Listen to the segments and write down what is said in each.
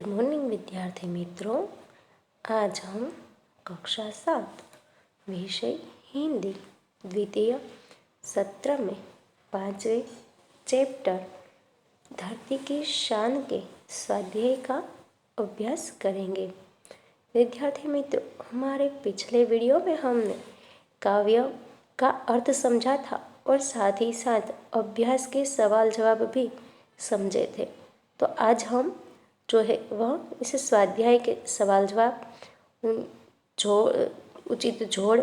Good morning विद्यार्थी मित्रों। आज हम कक्षा 7 विषय हिंदी द्वितीय सत्र में 5वें चैप्टर धरती की शान के स्वाध्याय का अभ्यास करेंगे। विद्यार्थी मित्रों, हमारे पिछले वीडियो में हमने काव्य का अर्थ समझा था और साथ ही साथ अभ्यास के सवाल जवाब भी समझे थे। तो आज हम जो है वह इस स्वाध्याय के सवाल जवाब उचित जोड़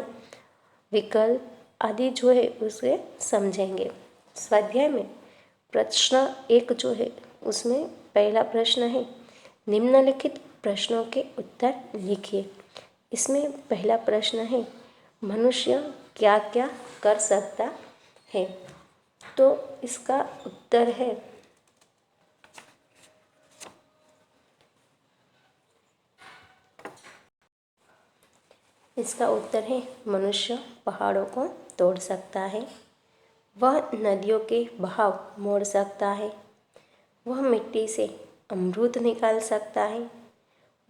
विकल्प आदि जो है उसे समझेंगे। स्वाध्याय में प्रश्न 1 जो है उसमें पहला प्रश्न है, निम्नलिखित प्रश्नों के उत्तर लिखिए। इसमें पहला प्रश्न है, मनुष्य क्या क्या कर सकता है। तो इसका उत्तर है मनुष्य पहाड़ों को तोड़ सकता है, वह नदियों के बहाव मोड़ सकता है, वह मिट्टी से अमरूद निकाल सकता है,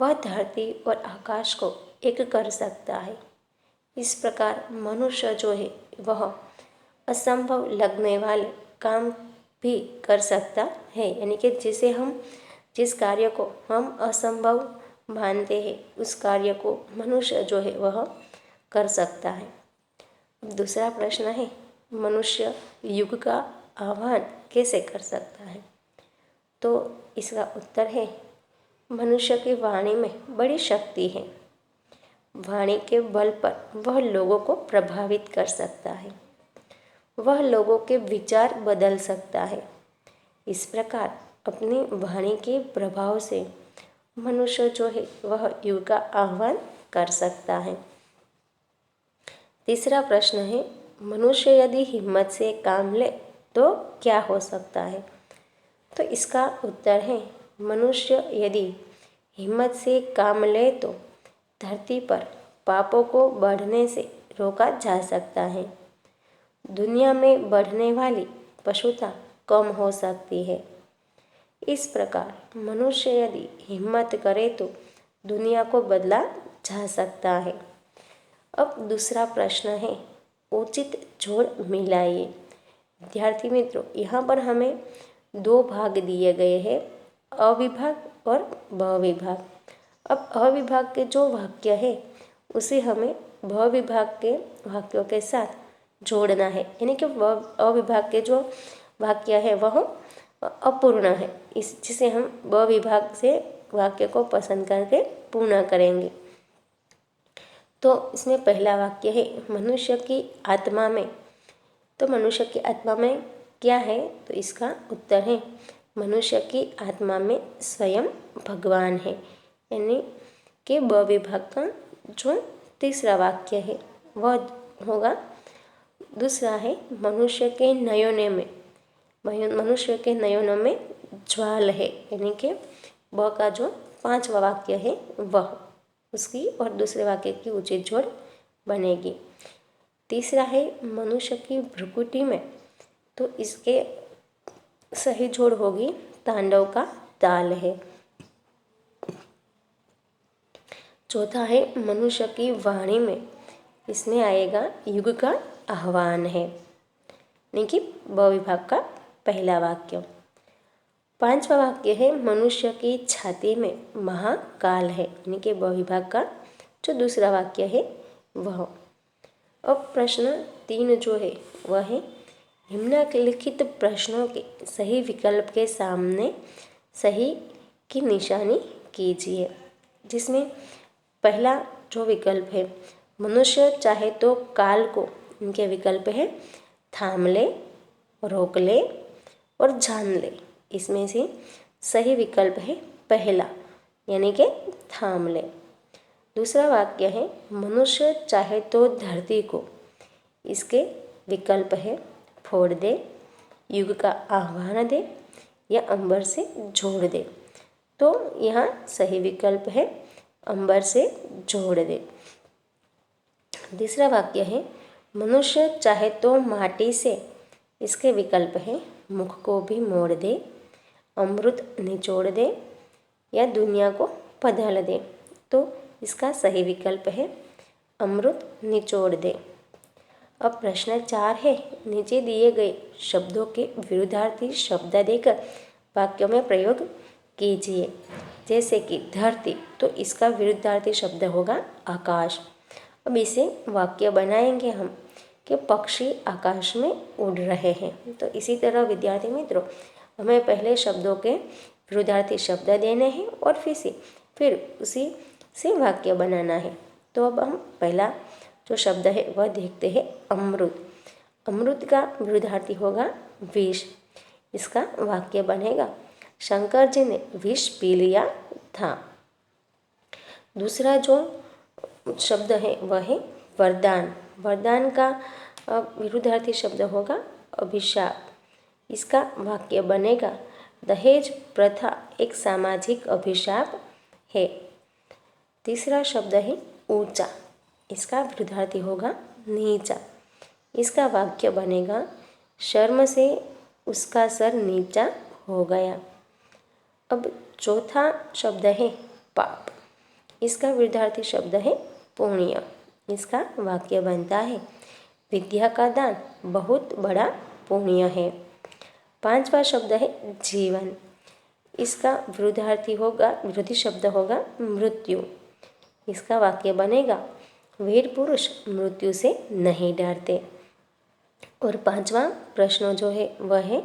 वह धरती और आकाश को एक कर सकता है। इस प्रकार मनुष्य जो है वह असंभव लगने वाले काम भी कर सकता है, यानी कि जिस कार्य को हम असंभव मानते हैं उस कार्य को मनुष्य जो है वह कर सकता है। दूसरा प्रश्न है, मनुष्य युग का आह्वान कैसे कर सकता है। तो इसका उत्तर है, मनुष्य की वाणी में बड़ी शक्ति है, वाणी के बल पर वह लोगों को प्रभावित कर सकता है, वह लोगों के विचार बदल सकता है। इस प्रकार अपनी वाणी के प्रभाव से मनुष्य जो है वह युग का आह्वान कर सकता है। तीसरा प्रश्न है, मनुष्य यदि हिम्मत से काम ले तो क्या हो सकता है। तो इसका उत्तर है, मनुष्य यदि हिम्मत से काम ले तो धरती पर पापों को बढ़ने से रोका जा सकता है, दुनिया में बढ़ने वाली पशुता कम हो सकती है। इस प्रकार मनुष्य यदि हिम्मत करे तो दुनिया को बदला जा सकता है। अब दूसरा प्रश्न है, उचित जोड़ मिलाइए। विद्यार्थी मित्रों, यहाँ पर हमें 2 भाग दिए गए हैं, अविभाग और ब विभाग। अब अविभाग के जो वाक्य है उसे हमें ब विभाग के वाक्यों के साथ जोड़ना है, यानी कि अविभाग के जो वाक्य है वह अपूर्ण है, जिसे हम ब विभाग से वाक्य को पसंद करके पूर्ण करेंगे। तो इसमें पहला वाक्य है, मनुष्य की आत्मा में। तो मनुष्य की आत्मा में क्या है। तो इसका उत्तर है, मनुष्य की आत्मा में स्वयं भगवान है, यानी कि ब विभाग का जो तीसरा वाक्य है वह होगा। दूसरा है, मनुष्य के नयनों में ज्वाल है, यानी कि ब का जो 5वां वाक्य है वह उसकी और दूसरे वाक्य की उचित जोड़ बनेगी। तीसरा है, मनुष्य की भ्रुकुटी में। तो इसके सही जोड़ होगी, तांडव का ताल है। चौथा है, मनुष्य की वाणी में। इसमें आएगा युग का आह्वान है, यानी कि ब विभाग का पहला वाक्य। 5वां वाक्य है, मनुष्य की छाती में महाकाल है, यानी कि ब विभाग का जो दूसरा वाक्य है वह। अब प्रश्न 3 जो है वह है, निम्नलिखित प्रश्नों के सही विकल्प के सामने सही की निशानी कीजिए। जिसमें पहला जो विकल्प है, मनुष्य चाहे तो काल को, इनके विकल्प है थाम ले, रोक ले और जान ले। इसमें से सही विकल्प है पहला, यानी कि थाम ले। दूसरा वाक्य है, मनुष्य चाहे तो धरती को, इसके विकल्प है फोड़ दे, युग का आह्वान दे या अंबर से जोड़ दे। तो यहाँ सही विकल्प है अंबर से जोड़ दे। तीसरा वाक्य है, मनुष्य चाहे तो माटी से, इसके विकल्प है मुख को भी मोड़ दे, अमृत निचोड़ दे या दुनिया को बदल दे। तो इसका सही विकल्प है अमृत निचोड़ दे। अब प्रश्न 4 है, नीचे दिए गए शब्दों के विरुद्धार्थी शब्द देकर वाक्यों में प्रयोग कीजिए। जैसे कि धरती, तो इसका विरुद्धार्थी शब्द होगा आकाश। अब इसे वाक्य बनाएंगे हम कि पक्षी आकाश में उड़ रहे हैं। तो इसी तरह विद्यार्थी मित्रों, हमें पहले शब्दों के विरुद्धार्थी शब्द देने हैं और फिर उसी से वाक्य बनाना है। तो अब हम पहला जो शब्द है वह देखते हैं अमृत। अमृत का विरुद्धार्थी होगा विष। इसका वाक्य बनेगा शंकर जी ने विष पी लिया था। दूसरा जो शब्द है वह है वरदान। वरदान का विरुद्धार्थी शब्द होगा अभिशाप। इसका वाक्य बनेगा दहेज प्रथा एक सामाजिक अभिशाप है। तीसरा शब्द है ऊंचा। इसका विरुद्धार्थी होगा नीचा। इसका वाक्य बनेगा शर्म से उसका सर नीचा हो गया। अब चौथा शब्द है पाप। इसका विरुद्धार्थी शब्द है पुण्य। इसका वाक्य बनता है विद्या का दान बहुत बड़ा पुण्य है। पांचवा शब्द है जीवन। इसका विरोधी शब्द होगा मृत्यु। इसका वाक्य बनेगा वीर पुरुष मृत्यु से नहीं डरते। और पांचवा प्रश्न जो है वह है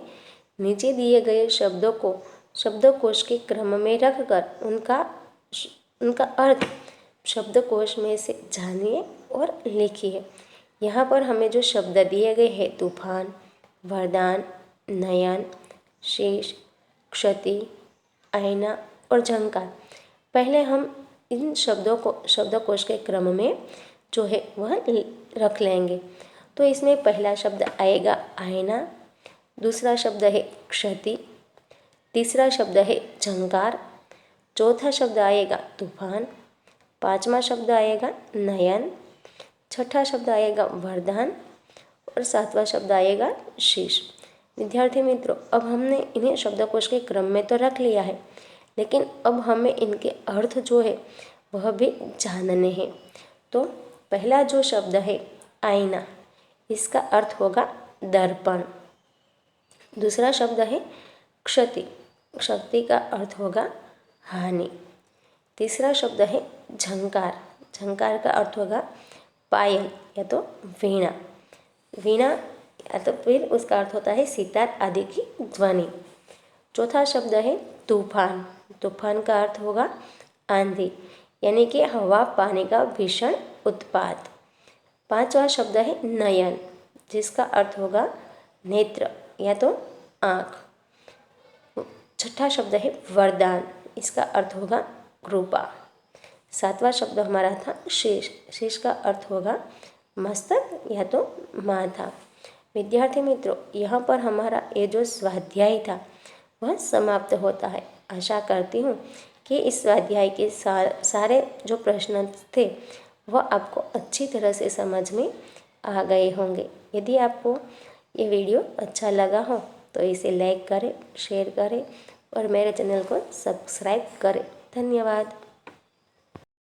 नीचे दिए गए शब्दों को शब्दकोश के क्रम में रखकर उनका अर्थ शब्दकोश में से जानिए और लिखिए। यहाँ पर हमें जो शब्द दिए गए हैं तूफान, वरदान, नयन, शेष, क्षति, आईना और झंकार, पहले हम इन शब्दों को शब्दकोश के क्रम में जो है वह रख लेंगे। तो इसमें पहला शब्द आएगा आईना, दूसरा शब्द है क्षति, तीसरा शब्द है झंकार, चौथा शब्द आएगा तूफान, पांचवा शब्द आएगा नयन, छठा शब्द आएगा वरदान और सातवां शब्द आएगा शीश। विद्यार्थी मित्रों, अब हमने इन्हें शब्दकोश के क्रम में तो रख लिया है, लेकिन अब हमें इनके अर्थ जो है वह भी जानने हैं। तो पहला जो शब्द है आईना, इसका अर्थ होगा दर्पण। दूसरा शब्द है क्षति, क्षति का अर्थ होगा हानि। तीसरा शब्द है झंकार, झंकार का अर्थ होगा पायल या तो वीणा, वीणा या तो फिर उसका अर्थ होता है सितार आदि की ध्वनि। चौथा शब्द है तूफान, तूफान का अर्थ होगा आंधी यानी कि हवा पानी का भीषण उत्पात। पांचवा शब्द है नयन, जिसका अर्थ होगा नेत्र या तो आँख। छठा शब्द है वरदान, इसका अर्थ होगा कृपा। सातवां शब्द हमारा था शीश, शीश का अर्थ होगा मस्तक या तो माथा। विद्यार्थी मित्रों, यहाँ पर हमारा ये जो स्वाध्याय था वह समाप्त होता है। आशा करती हूँ कि इस स्वाध्याय के सारे जो प्रश्न थे वह आपको अच्छी तरह से समझ में आ गए होंगे। यदि आपको ये वीडियो अच्छा लगा हो तो इसे लाइक करें, शेयर करें और मेरे चैनल को सब्सक्राइब करें। धन्यवाद।